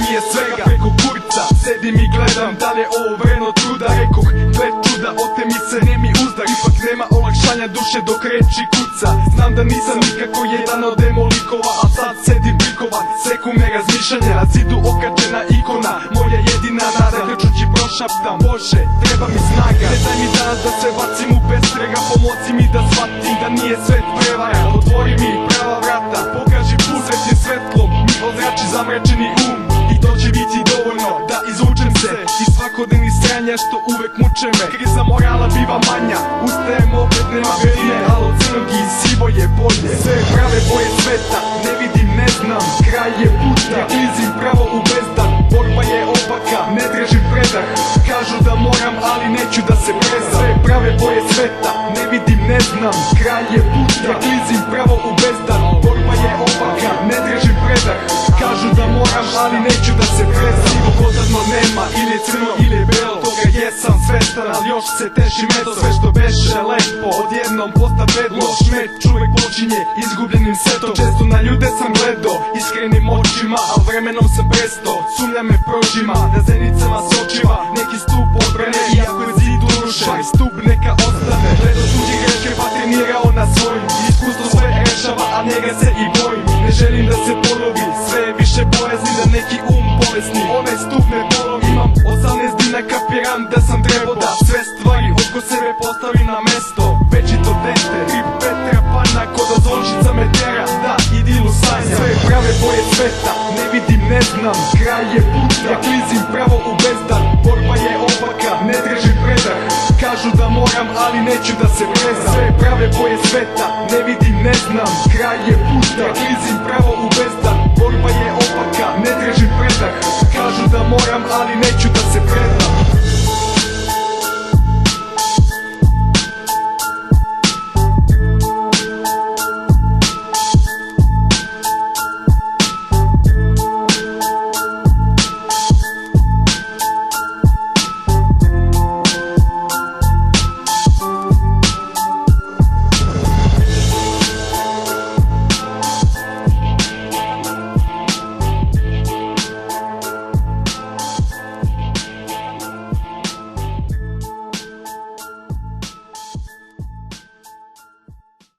mi je svega preko kurca. Sedim i gledam da li je ovo vredno truda. Rekoh, gle čuda, ote mi se ne mi uzda. Ipak nema olakšanja duše dok reči kuca. Znam da nisam nikako jedan od emo likova, a sad sedim prikovan, sekunde razmišljanja. Na zidu okačena ikona, moja jedina nada. Krčući prošaptam, Bože, treba mi snaga. Ne daj mi danas da se bacim u bestrega, pomoci mi da shvatim da nije svet prevara. Otvori mi prava vrata, pokaži put svetnim svetlom, mi ozrači zamračeni um. I to će biti dovoljno da izvučem se iz svakodnevnih stranja što uvek muče me. Kriza morala biva manja, ustajem opet, nema beline, alo crnog i sivo je bolje. Sve prave boje sveta, ne vidim, ne znam, kraj je puta. Klizim pravo u bezdan, borba je opaka, ne tražim predah. Kažu da moram, ali neću da se prezam. Sve prave boje sveta, ne vidim, ne znam, kraj je puta. Klizim pravo u bezdan, borba je opaka, ne tražim predah. Kažu da moram, ali neću da se prezam. Sivo godadno nema, ili je crno ili je belo, toga jesam svestan, ali još se tešim eto. Sve što beše lepo, odjednom posta bedlo. Šmet čuvek počinje izgubljenim setom. Često na ljude sam gledao iskrenim očima, al vremenom sam presto, sumnja me prožima. Na zenicama sočiva neki stup odbrane, iako je zid urušen, pa i stup neka ostane. Gledao tuđe greške pa trenirao na svojim. Iskustvo sve rešava, a njega se i bojim. Ne želim da se ponovi, sve je više bojazni da neki bolesni. Onaj stup ne bolom, imam 18 dina, kapiram da sam trebao da sve stvari oko sebe postavim na mesto. Večito dete, grip Petra Pana, kod ozončica me tera, da idilu sanja. Sve prave boje sveta, ne vidim, ne znam, kraj je puta. Ja klizim pravo u bezdan, borba je opaka, ne tražim predah. Kažu da moram, ali neću da se prezam. Sve prave boje sveta, ne vidim, ne znam, kraj je puta. Ja klizim pravo u bezdan, borba je opaka, ne tražim predah. Kažu da moram, ali neću da se predam.